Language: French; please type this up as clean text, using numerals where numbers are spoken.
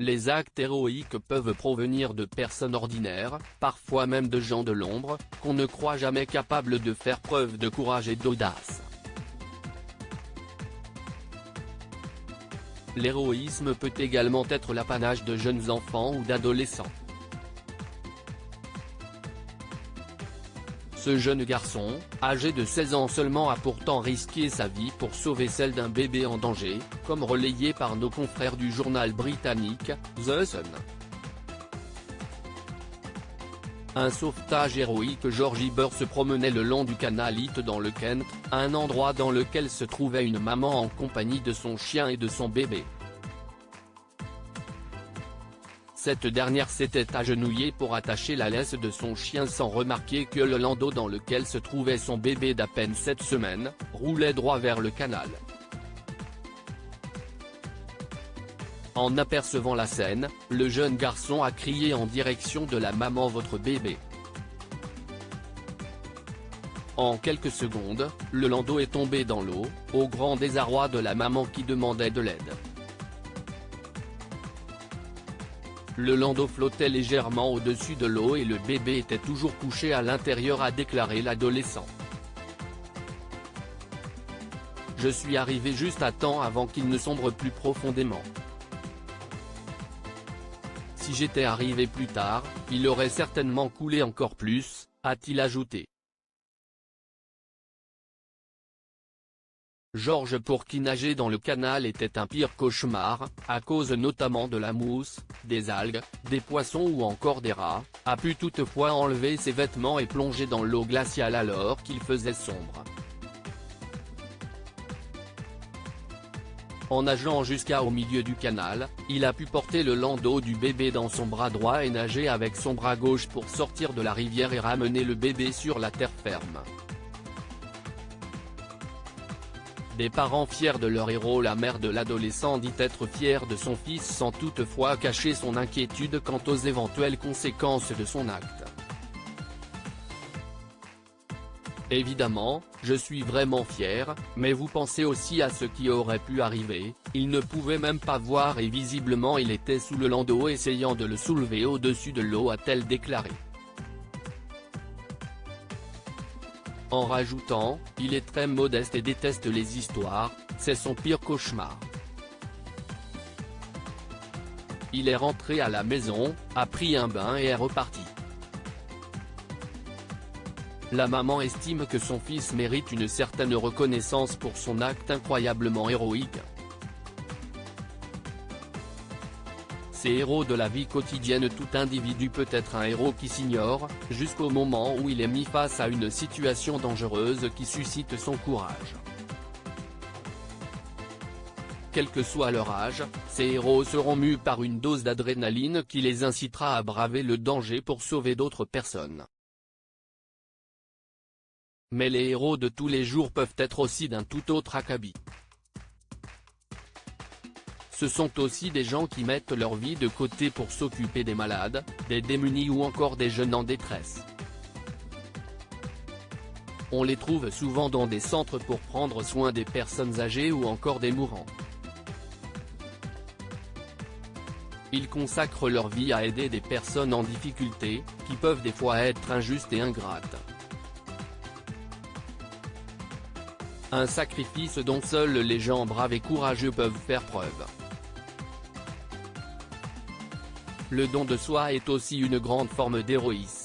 Les actes héroïques peuvent provenir de personnes ordinaires, parfois même de gens de l'ombre, qu'on ne croit jamais capables de faire preuve de courage et d'audace. L'héroïsme peut également être l'apanage de jeunes enfants ou d'adolescents. Ce jeune garçon, âgé de 16 ans seulement, a pourtant risqué sa vie pour sauver celle d'un bébé en danger, comme relayé par nos confrères du journal britannique, The Sun. Un sauvetage héroïque. Georgie Burr se promenait le long du canal Itt dans le Kent, un endroit dans lequel se trouvait une maman en compagnie de son chien et de son bébé. Cette dernière s'était agenouillée pour attacher la laisse de son chien sans remarquer que le landau dans lequel se trouvait son bébé d'à peine 7 semaines, roulait droit vers le canal. En apercevant la scène, le jeune garçon a crié en direction de la maman: votre bébé. En quelques secondes, le landau est tombé dans l'eau, au grand désarroi de la maman qui demandait de l'aide. Le landau flottait légèrement au-dessus de l'eau et le bébé était toujours couché à l'intérieur, a déclaré l'adolescent. Je suis arrivé juste à temps avant qu'il ne sombre plus profondément. Si j'étais arrivé plus tard, il aurait certainement coulé encore plus, a-t-il ajouté. George, pour qui nager dans le canal était un pire cauchemar, à cause notamment de la mousse, des algues, des poissons ou encore des rats, a pu toutefois enlever ses vêtements et plonger dans l'eau glaciale alors qu'il faisait sombre. En nageant jusqu'au milieu du canal, il a pu porter le landau du bébé dans son bras droit et nager avec son bras gauche pour sortir de la rivière et ramener le bébé sur la terre ferme. Des parents fiers de leur héros. La mère de l'adolescent dit être fière de son fils sans toutefois cacher son inquiétude quant aux éventuelles conséquences de son acte. Évidemment, je suis vraiment fier, mais vous pensez aussi à ce qui aurait pu arriver. Il ne pouvait même pas voir et visiblement il était sous le landau essayant de le soulever au-dessus de l'eau, a-t-elle déclaré. En rajoutant, il est très modeste et déteste les histoires, c'est son pire cauchemar. Il est rentré à la maison, a pris un bain et est reparti. La maman estime que son fils mérite une certaine reconnaissance pour son acte incroyablement héroïque. Ces héros de la vie quotidienne. Tout individu peut être un héros qui s'ignore, jusqu'au moment où il est mis face à une situation dangereuse qui suscite son courage. Quel que soit leur âge, ces héros seront mus par une dose d'adrénaline qui les incitera à braver le danger pour sauver d'autres personnes. Mais les héros de tous les jours peuvent être aussi d'un tout autre acabit. Ce sont aussi des gens qui mettent leur vie de côté pour s'occuper des malades, des démunis ou encore des jeunes en détresse. On les trouve souvent dans des centres pour prendre soin des personnes âgées ou encore des mourants. Ils consacrent leur vie à aider des personnes en difficulté, qui peuvent des fois être injustes et ingrates. Un sacrifice dont seuls les gens braves et courageux peuvent faire preuve. Le don de soi est aussi une grande forme d'héroïsme.